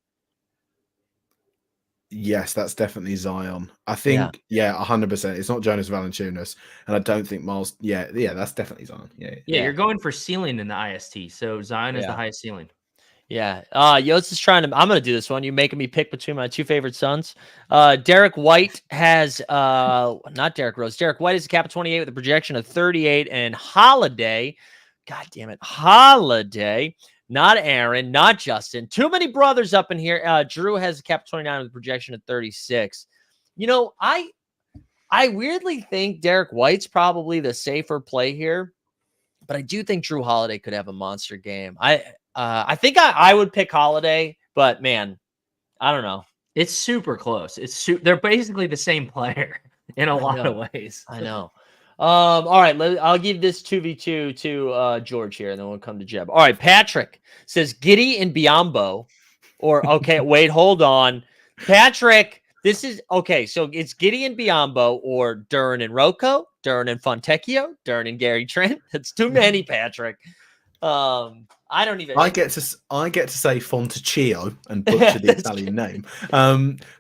Yes, that's definitely Zion. I think, 100%. It's not Jonas Valanciunas, and I don't think Miles. Yeah, that's definitely Zion. Yeah, you're going for ceiling in the IST, so Zion is the highest ceiling. Yeah. Yost is trying to. I'm going to do this one. You're making me pick between my two favorite sons. Derek White has not Derek Rose. Derek White is a cap of 28 with a projection of 38, and Holiday. God damn it, Holiday. Not Aaron, not Justin. Too many brothers up in here. Drew has a cap of 29 with a projection of 36. You know, I weirdly think Derek White's probably the safer play here, but I do think Drew Holiday could have a monster game. I think I would pick Holiday, but man, I don't know. It's super close. They're basically the same player in a lot of ways. I know. All right, I'll give this 2v2 to George here, and then we'll come to Jeb. All right, Patrick says Giddy and Biombo, or okay, wait, hold on. Patrick, this is okay, so it's Giddy and Biombo or Duren and Rocco, Duren and Fontecchio, Duren and Gary Trent. That's too many, Patrick. I don't even. I get to say Fontecchio and butcher the Italian name.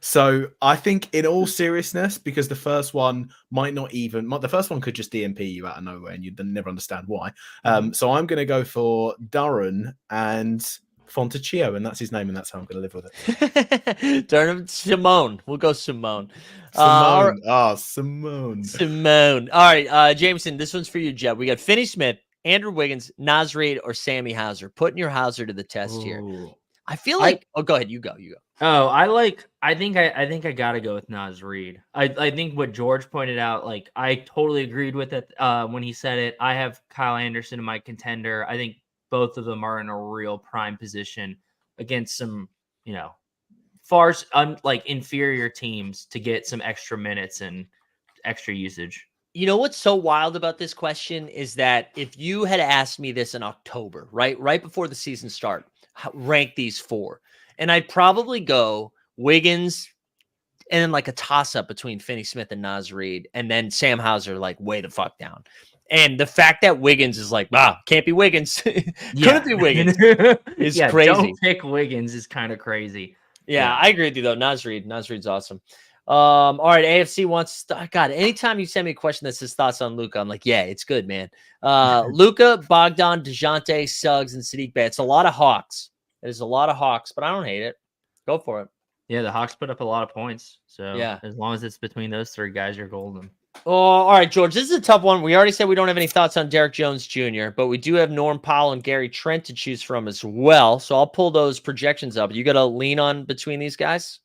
So I think, in all seriousness, because the first one might not even. The first one could just DMP you out of nowhere, and you'd never understand why. So I'm going to go for Duren and Fontecchio, and that's his name, and that's how I'm going to live with it. Duren Simone. We'll go Simone. Simone. Simone. All right, Jameson. This one's for you, Jeb. We got Finney Smith, Andrew Wiggins, Naz Reid, or Sammy Hauser. Putting your Hauser to the test here. I feel like. Go ahead. You go. Oh, I think I gotta go with Naz Reid. I think what George pointed out, like I totally agreed with it when he said it. I have Kyle Anderson in my contender. I think both of them are in a real prime position against some, like inferior teams to get some extra minutes and extra usage. You know what's so wild about this question is that if you had asked me this in October, right before the season start, rank these four, and I'd probably go Wiggins and then like a toss-up between Finney Smith and Naz Reid, and then Sam Hauser like way the fuck down. And the fact that Wiggins is like, can't be Wiggins. Couldn't be Wiggins is crazy. Don't pick Wiggins is kind of crazy. Yeah, I agree with you though. Naz Reid's awesome. All right, AFC wants God. Anytime you send me a question that says thoughts on Luka, I'm like, yeah, it's good, man. Luka, Bogdan, DeJounte, Suggs, and Sadiq Bey. It's a lot of Hawks. It is a lot of Hawks, but I don't hate it. Go for it. Yeah, the Hawks put up a lot of points. So yeah, as long as it's between those three guys, you're golden. Oh, all right, George. This is a tough one. We already said we don't have any thoughts on Derek Jones Jr., but we do have Norm Powell and Gary Trent to choose from as well. So I'll pull those projections up. You got to lean on between these guys?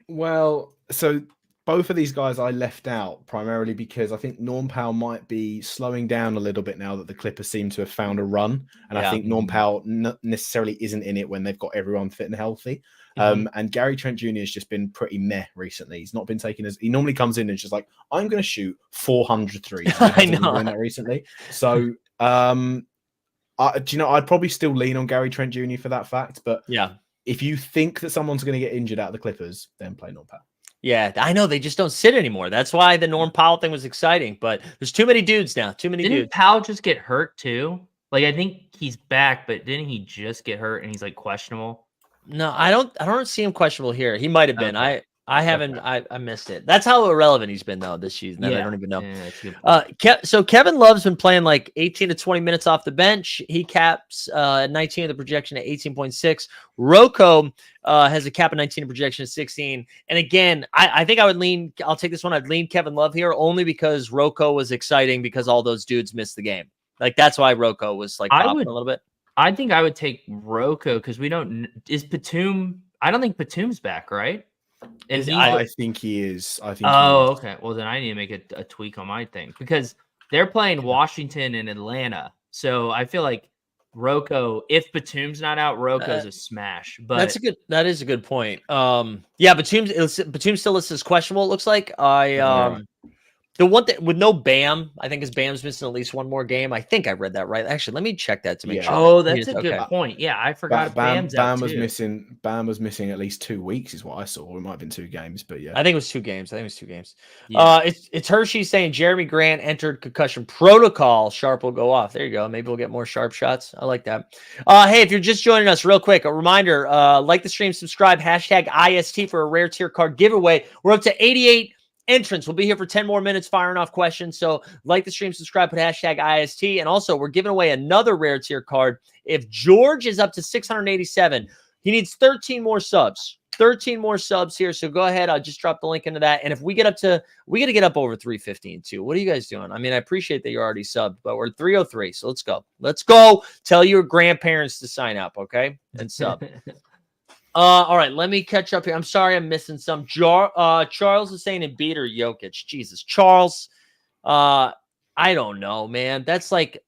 Well, so both of these guys I left out primarily because I think Norm Powell might be slowing down a little bit now that the Clippers seem to have found a run. And I think Norm Powell necessarily isn't in it when they've got everyone fit and healthy. And Gary Trent Jr. has just been pretty meh recently. He's not been taking he normally comes in and just like, I'm going to shoot 400 threes. I know. Been doing that recently. So, I'd probably still lean on Gary Trent Jr. for that fact. But yeah, if you think that someone's going to get injured out of the Clippers, then play Norm Powell. Yeah, I know. They just don't sit anymore. That's why the Norm Powell thing was exciting. But there's too many dudes now. Didn't Powell just get hurt too? Like, I think he's back, but didn't he just get hurt and he's like questionable? No, I don't see him questionable here. He might have been. Okay. I haven't. I missed it. That's how irrelevant he's been though this season. I don't even know. Yeah, so Kevin Love's been playing like 18 to 20 minutes off the bench. He caps 19 of the projection at 18.6. Rocco has a cap of 19 of projection at 16. And again, I think I would lean. I'll take this one. I'd lean Kevin Love here only because Rocco was exciting because all those dudes missed the game. Like that's why Rocco was like popping a little bit. I think I would take Rocco because we don't. Is Batum? I don't think Batum's back, right? And I think he is. I think. Oh, he is. okay. Well, then I need to make a tweak on my thing because they're playing Washington and Atlanta. So I feel like Rocco, if Batum's not out, Rocco's a smash. But that is a good point. Yeah, Batum still listed as questionable, it looks like. The one thing with no Bam, I think is Bam's missing at least one more game. I think I read that right. Actually, let me check that to make sure. Oh, that's a good point. Yeah, I forgot Bam's out Bam was too. missing. Bam was missing at least 2 weeks, is what I saw. It might have been 2 games, but yeah, I think it was 2 games. Yeah. It's Hershey saying Jeremy Grant entered concussion protocol. Sharp will go off. There you go. Maybe we'll get more Sharp shots. I like that. Hey, if you're just joining us, real quick, a reminder: like the stream, subscribe, hashtag IST for a rare tier card giveaway. We're up to 88 entrants. We'll be here for 10 more minutes firing off questions. So like the stream, subscribe, put hashtag IST. And also, we're giving away another rare tier card. If George is up to 687, he needs 13 more subs. 13 more subs here. So go ahead. I'll just drop the link into that. And if we get up to, we got to get up over 315 too. What are you guys doing? I mean, I appreciate that you're already subbed, but we're 303. So let's go. Let's go. Tell your grandparents to sign up. Okay. And sub. All right, let me catch up here. I'm sorry I'm missing some. Charles is saying Embiid or Jokic. Jesus, Charles. I don't know, man. That's like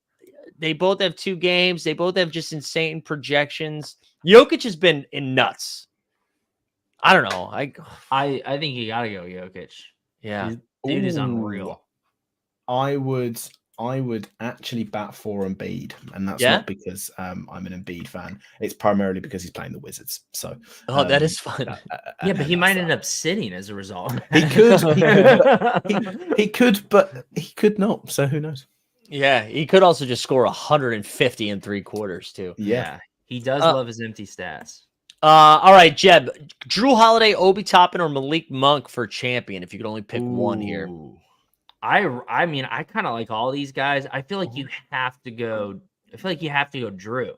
they both have 2 games. They both have just insane projections. Jokic has been in nuts. I don't know. I think you gotta go Jokic. Yeah, dude is unreal. I would actually bat for Embiid, and that's not because I'm an Embiid fan. It's primarily because he's playing the Wizards. So, that is fun. Yeah, but he might end up sitting as a result. He could, he could, but he could not. So who knows? Yeah, he could also just score 150 in 3 quarters too. Yeah, he does love his empty stats. All right, Jeb, Drew Holiday, Obi Toppin, or Malik Monk for champion. If you could only pick one here. I mean, I kind of like all these guys. I feel like you have to go. I feel like you have to go Drew,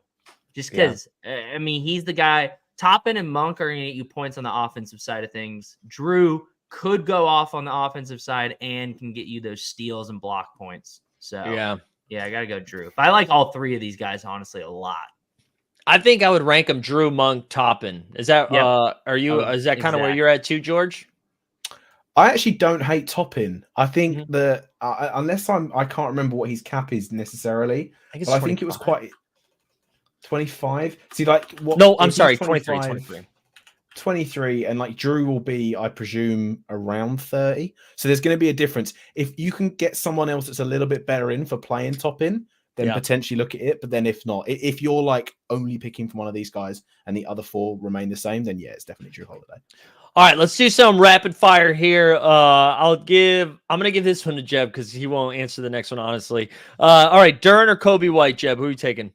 just because. I mean, he's the guy. Toppin and Monk are going to get you points on the offensive side of things. Drew could go off on the offensive side and can get you those steals and block points. So yeah, I gotta go Drew. But I like all 3 of these guys honestly a lot. I think I would rank them Drew, Monk, Toppin. Is that are you? Is that kind of where you're at too, George? I actually don't hate Toppin. I think that unless I can't remember what his cap is necessarily. I think it was quite 25. See, like what? No, I'm sorry, 23. 23, and like Drew will be, I presume, around 30. So there's going to be a difference. If you can get someone else that's a little bit better in for playing Toppin, then potentially look at it. But then if not, if you're like only picking from one of these guys and the other 4 remain the same, then yeah, it's definitely Drew Holiday. All right, let's do some rapid fire here. I'm gonna give this one to Jeb because he won't answer the next one, honestly. All right, Duren or Kobe White, Jeb, who are you taking?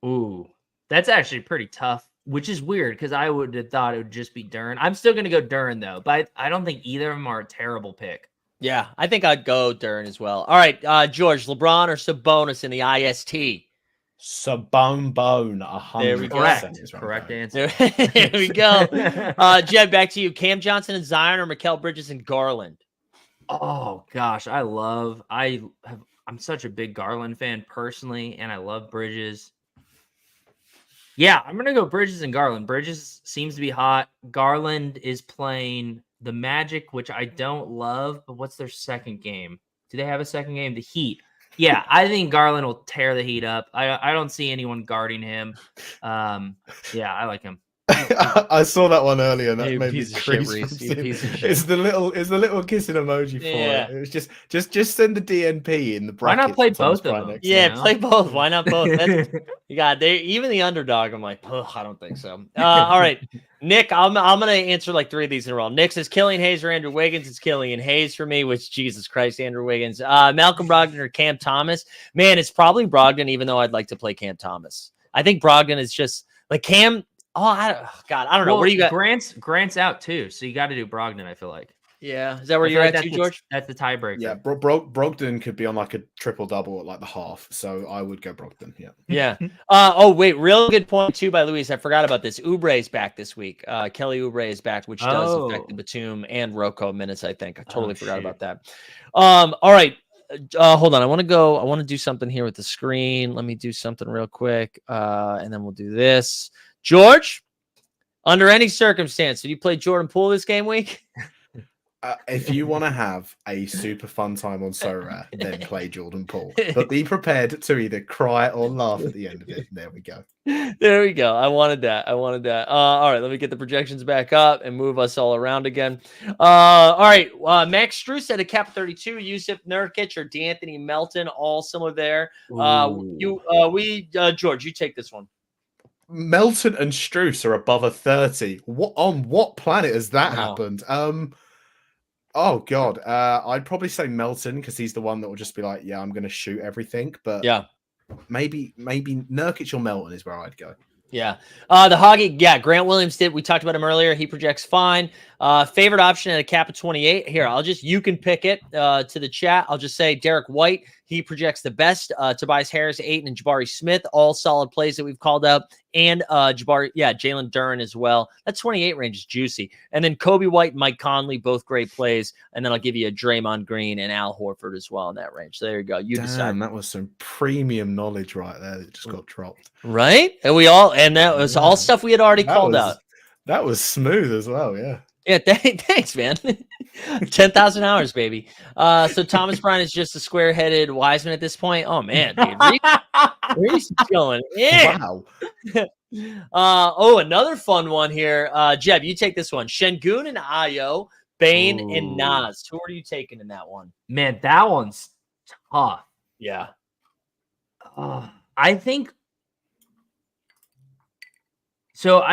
Ooh, that's actually pretty tough, which is weird because I would have thought it would just be Duren. I'm still gonna go Duren though, but I don't think either of them are a terrible pick. Yeah, I think I'd go Duren as well. All right, George, LeBron or Sabonis in the IST? Bone 100%. There we go. Correct answer. There we go. Jeb, back to you. Cam Johnson and Zion or Mikal Bridges and Garland? Oh gosh, I'm such a big Garland fan personally, and I love Bridges. Yeah, I'm gonna go Bridges and Garland. Bridges seems to be hot. Garland is playing the Magic, which I don't love, but what's their second game? Do they have a second game? The Heat. Yeah, I think Garland will tear the Heat up. I don't see anyone guarding him. Yeah, I like him. I saw that one earlier. And that you made me piece of shit, freeze. Reese. It's the little kissing emoji for it. It was just send the DNP in the bracket. Why not play both of them? Yeah, play both. Why not both? Even the underdog. I'm like, I don't think so. All right, Nick, I'm gonna answer like 3 of these in a row. Nick says Killian Hayes or Andrew Wiggins. It's Killian Hayes for me. Which Jesus Christ, Andrew Wiggins. Malcolm Brogdon or Cam Thomas. Man, it's probably Brogdon. Even though I'd like to play Cam Thomas. I think Brogdon is just like Cam. I don't know. What do you got? Grant's out too, so you got to do Brogdon. I feel like. Yeah, is that where you're at too, George? That's the tiebreaker. Yeah, Brogdon could be on like a triple double at like the half, so I would go Brogdon. Yeah. Yeah. Oh wait, real good point too by Luis. I forgot about this. Oubre is back this week. Kelly Oubre is back, which does affect the Batum and Rocco minutes. I think I totally forgot about that. All right. hold on. I want to do something here with the screen. Let me do something real quick. And then we'll do this. George, under any circumstance, did you play Jordan Poole this game week? If you want to have a super fun time on Sorare, then play Jordan Poole. But be prepared to either cry or laugh at the end of it. There we go. There we go. I wanted that. All right, let me get the projections back up and move us all around again. All right, Max Strus at a cap 32, Yusuf Nurkic or D'Anthony Melton, all similar there. George, you take this one. Melton and Strus are above a 30. What planet has that happened? Oh God, I'd probably say Melton because he's the one that will just be like, yeah, I'm going to shoot everything. But yeah, maybe Nurkic or Melton is where I'd go. Yeah. The Hoggy, yeah, Grant Williams did. We talked about him earlier. He projects fine. Favorite option at a cap of 28. Here, you can pick it to the chat. I'll just say Derek White. He projects the best. Tobias Harris, Ayton, and Jabari Smith, all solid plays that we've called out. And Jalen Duren as well. That 28 range is juicy. And then Kobe White and Mike Conley, both great plays. And then I'll give you a Draymond Green and Al Horford as well in that range. So there you go. You decide. That was some premium knowledge right there that just got dropped. Right? And that was all stuff we had already called out. That was smooth as well, yeah. Yeah, thanks, man. 10,000 hours, baby. So Thomas Bryant is just a square-headed Wiseman at this point. Oh, man, dude. Reese is going in. Wow. Another fun one here. Jeb, you take this one. Şengün and Ayo, Bane and Nas. Who are you taking in that one? Man, that one's tough. Yeah. I think... So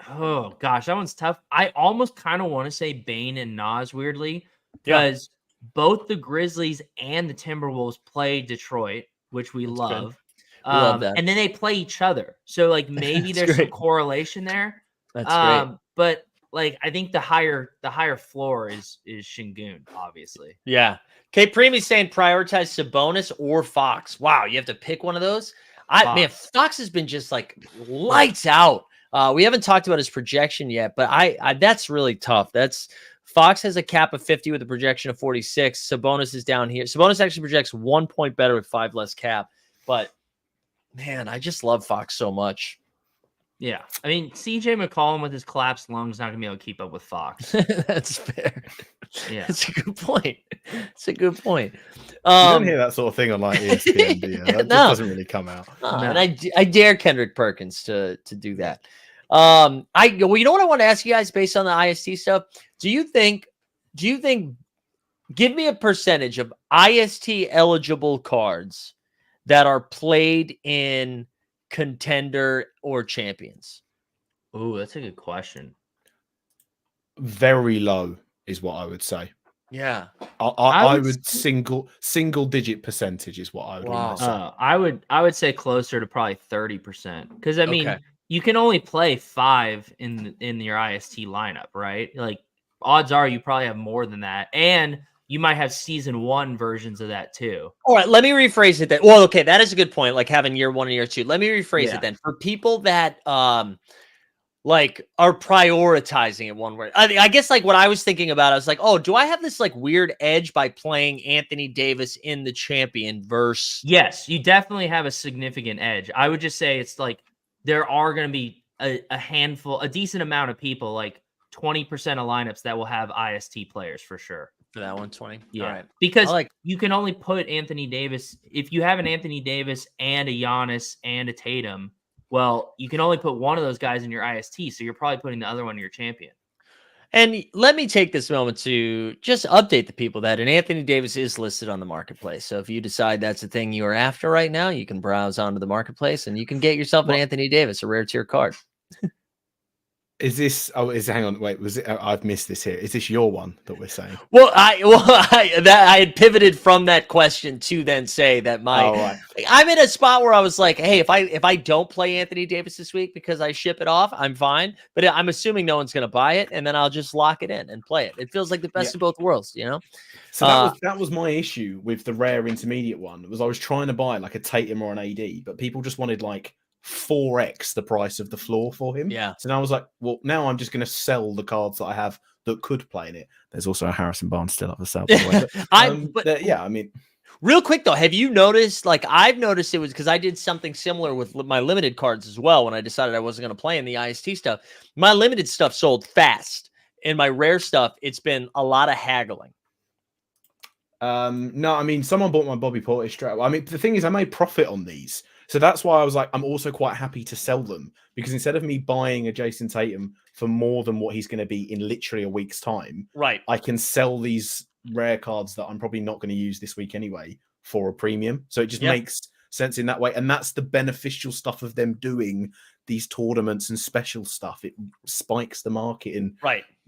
oh gosh, that one's tough. I almost kind of want to say Bane and Nas weirdly because both the Grizzlies and the Timberwolves play Detroit, which we love. We love that. And then they play each other. So like maybe there's some correlation there. That's great. But like I think the higher floor is Şengün, obviously. Yeah. K Preemy's saying prioritize Sabonis or Fox. Wow, you have to pick one of those. Man, Fox has been just like lights out. We haven't talked about his projection yet, but I that's really tough. Fox has a cap of 50 with a projection of 46. Sabonis is down here. Sabonis actually projects 1 point better with 5 less cap. But man, I just love Fox so much. Yeah. I mean, CJ McCollum with his collapsed lungs not gonna be able to keep up with Fox. That's fair. Yeah. That's a good point. You don't hear that sort of thing on like ESPN, do you? That just doesn't really come out. And I dare Kendrick Perkins to do that. You know what I want to ask you guys based on the IST stuff? Do you think give me a percentage of IST eligible cards that are played in Contender or Champions? Oh, that's a good question. Very low is what I would say. Yeah. I would single digit percentage is what I would want to say. I would say closer to probably 30%. Because I mean you can only play 5 in your IST lineup, right? Like odds are you probably have more than that. And you might have season 1 versions of that too. All right, let me rephrase it then. Well, okay, that is a good point. Like having year 1 and year 2. Let me rephrase it then. For people that like are prioritizing it one way. I guess like what I was thinking about, I was like, oh, do I have this like weird edge by playing Anthony Davis in the champion verse? Yes, you definitely have a significant edge. I would just say it's like there are going to be a decent amount of people, like 20% of lineups that will have IST players for sure. For that 120. Yeah. All right. Because you can only put Anthony Davis, if you have an Anthony Davis and a Giannis and a Tatum, well, you can only put one of those guys in your IST, so you're probably putting the other one in your champion. And let me take this moment to just update the people that an Anthony Davis is listed on the marketplace. So if you decide that's the thing you are after right now, you can browse onto the marketplace and you can get yourself an Anthony Davis, a rare tier card. Is this? Oh, hang on. Wait, was it? I've missed this here. Is this your one that we're saying? Well, I had pivoted from that question to then say that I'm in a spot where I was like, hey, if I don't play Anthony Davis this week because I ship it off, I'm fine. But I'm assuming no one's going to buy it, and then I'll just lock it in and play it. It feels like the best of both worlds, you know. So that was my issue with the rare intermediate one. Was I was trying to buy like a Tatum or an AD, but people just wanted like 4x the price of the floor for him. Yeah. So now I was like, well, now I'm just going to sell the cards that I have that could play in it. There's also a Harrison Barnes still up for sale. By the way. But yeah, I mean, Real quick though, have you noticed? Like I've noticed it was because I did something similar with my limited cards as well. When I decided I wasn't going to play in the IST stuff, my limited stuff sold fast. In my rare stuff, it's been a lot of haggling. No, I mean, someone bought my Bobby Portis straight away. I mean, the thing is, I made profit on these. So that's why I was like, I'm also quite happy to sell them because instead of me buying a Jason Tatum for more than what he's going to be in literally a week's time, Right. I can sell these rare cards that I'm probably not going to use this week anyway for a premium. So it just makes sense in that way. And that's the beneficial stuff of them doing these tournaments and special stuff. It spikes the market in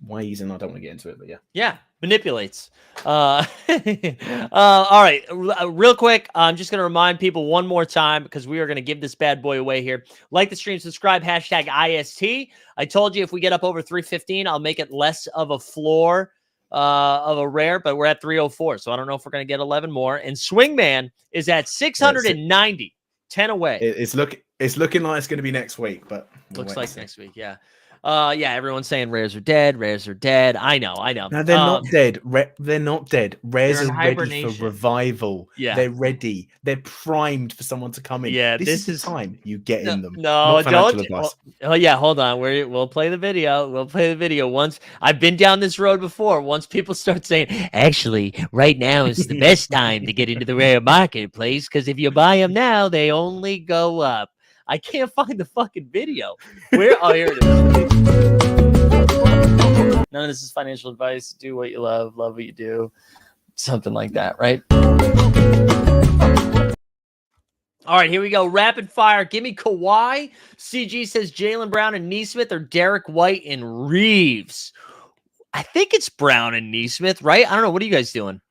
ways, and I don't want to get into it, but yeah, manipulates. All right, real quick, I'm just going to remind people one more time because we are going to give this bad boy away here. Like the stream, subscribe, hashtag IST. I told you if we get up over 315, I'll make it less of a floor of a rare, but we're at 304, so I don't know if we're going to get 11 more. And Swingman is at 690, 10 away. It's looking like it's going to be next week, but looks like next week. Yeah. Everyone's saying rares are dead. Rares are dead. I know. No, they're not dead. They're not dead. Rares are ready for revival. Yeah. They're ready. They're primed for someone to come in. Yeah, this is time you get in them. No, don't. Hold on. We'll play the video. We'll play the video once. I've been down this road before. Once people start saying, actually, right now is the best time to get into the rare marketplace because if you buy them now, they only go up. I can't find the fucking video. Where? Oh, here it is. None of this is financial advice. Do what you love what you do. Something like that, right? All right, here we go. Rapid fire. Give me Kawhi. CG says Jaylen Brown and Neesmith or Derek White and Reeves. I think it's Brown and Neesmith, right? I don't know. What are you guys doing?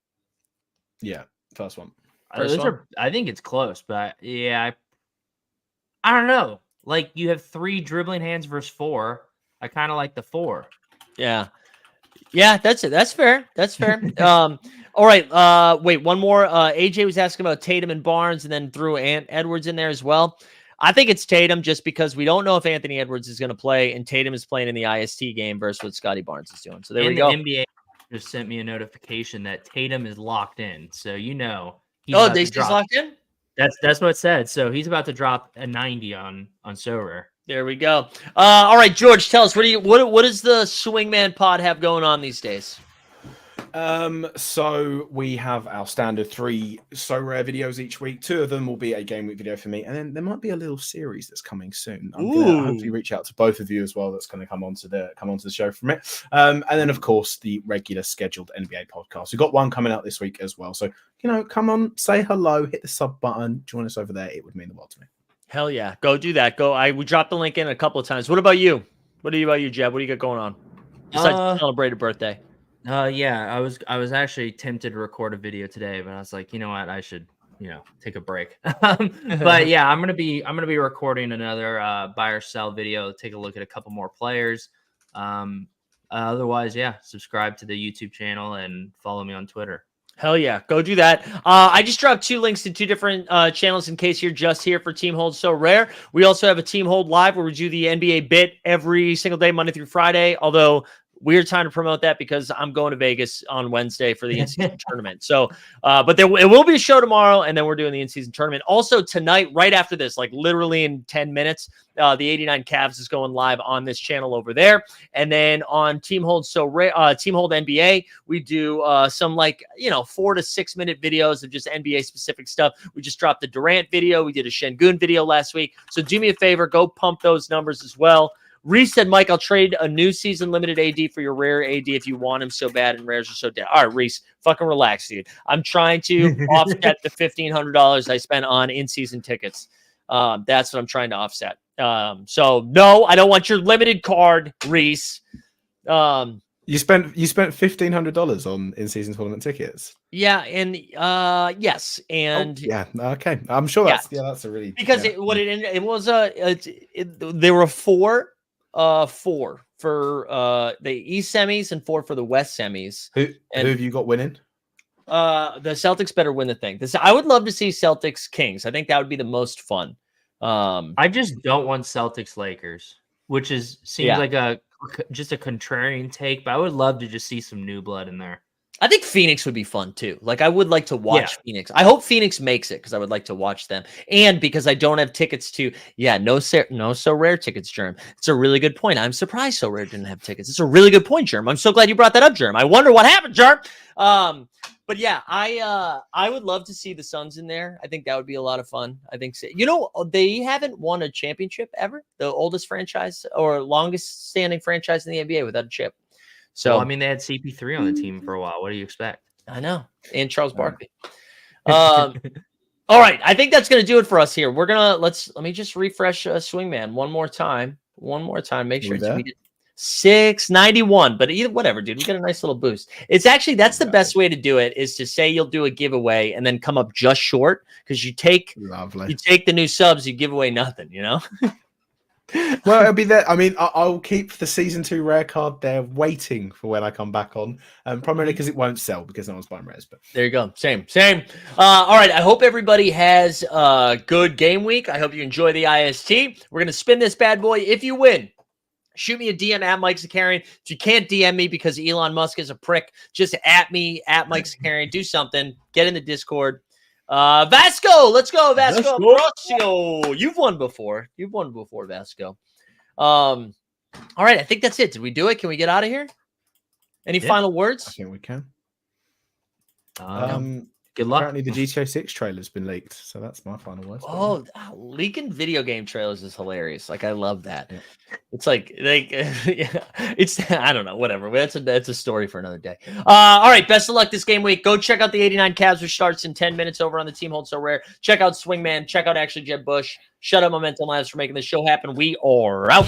Yeah, first one. I think it's close, but I don't know. Like you have 3 dribbling hands versus 4. I kind of like the 4. Yeah, that's it. That's fair. All right. Wait, one more. AJ was asking about Tatum and Barnes, and then threw Edwards in there as well. I think it's Tatum just because we don't know if Anthony Edwards is going to play, and Tatum is playing in the IST game versus what Scotty Barnes is doing. So there we go. The NBA just sent me a notification that Tatum is locked in. So he's locked in. That's what it said. So he's about to drop a 90 on Sorare. There we go. All right, George, tell us what does the Swingman pod have going on these days? So we have our standard 3 Sorare videos each week. 2 of them will be a game week video for me, and then there might be a little series that's coming soon. I'm gonna hopefully reach out to both of you as well. That's going to come onto the show from it. And then of course the regular scheduled NBA podcast. We've got one coming out this week as well. So come on, say hello, hit the sub button, join us over there. It would mean the world to me. Hell yeah, go do that. We dropped the link in a couple of times. What about you? Jeb? What do you got going on besides celebrate a birthday? I was actually tempted to record a video today, but I was like, you know what, I should, take a break. But yeah, I'm gonna be recording another buy or sell video. Take a look at a couple more players. Otherwise, subscribe to the YouTube channel and follow me on Twitter. Hell yeah, go do that. I just dropped 2 links to 2 different channels in case you're just here for Team Hold So Rare. We also have a Team Hold Live where we do the NBA bit every single day, Monday through Friday, although weird time to promote that because I'm going to Vegas on Wednesday for the in-season tournament. So, but it will be a show tomorrow, and then we're doing the in-season tournament. Also tonight, right after this, like literally in 10 minutes, the 89 Cavs is going live on this channel over there. And then on Team Hold Team Hold NBA, we do some 4 to 6 minute videos of just NBA specific stuff. We just dropped the Durant video. We did a Şengün video last week. So do me a favor, go pump those numbers as well. Reese said, Mike, I'll trade a new season limited AD for your rare AD if you want him so bad and rares are so dead. All right, Reese, fucking relax, dude. I'm trying to offset the $1,500 I spent on in-season tickets. That's what I'm trying to offset. So no, I don't want your limited card, Reese. You spent $1,500 on in-season tournament tickets. Yeah, and yes, and okay. I'm sure that's a really because there were 4 for the East semis and 4 for the West semis. Who have you got winning? The Celtics better win the thing. I would love to see Celtics Kings. I think that would be the most fun. I just don't want Celtics Lakers, which seems like just a contrarian take, but I would love to just see some new blood in there. I think Phoenix would be fun too. Like I would like to watch Phoenix. I hope Phoenix makes it because I would like to watch them. And because I don't have tickets to, no So Rare tickets, Germ. It's a really good point. I'm surprised So Rare didn't have tickets. It's a really good point, Germ. I'm so glad you brought that up, Germ. I wonder what happened, Germ. But yeah, I would love to see the Suns in there. I think that would be a lot of fun. I think they haven't won a championship ever. The oldest franchise or longest standing franchise in the NBA without a chip. So well, I mean, they had CP3 on the team for a while. What do you expect? I know, and Charles Barkley. All right, I think that's gonna do it for us here. Let me just refresh Swingman one more time. Make sure it's 691. But whatever, dude, we got a nice little boost. It's actually that's the best way to do it is to say you'll do a giveaway and then come up just short because you take the new subs, you give away nothing. You know. Well, it'll be there. I mean, I'll keep the season 2 rare card there, waiting for when I come back on. Primarily because it won't sell because no one's buying rares. But there you go, same. All right, I hope everybody has a good game week. I hope you enjoy the IST. We're gonna spin this bad boy. If you win, shoot me a DM at Mike Zakarian. If you can't DM me because Elon Musk is a prick, just at me at Mike Zakarian. Do something. Get in the Discord. Vasco, let's go, Vasco. You've won before, Vasco. All right, I think that's it. Did we do it? Can we get out of here? Any final words? I think we can. Good luck. Apparently, the GTA 6 trailer's been leaked, so that's my final words. Leaking video game trailers is hilarious. Like I love that. Yeah. It's like it's I don't know, whatever. That's a story for another day. All right, best of luck this game week. Go check out the 89 Cavs, which starts in 10 minutes over on the Team Hold So Rare. Check out Swingman. Check out Actually Jeb Bush. Shut up, Momentum Labs for making this show happen. We are out.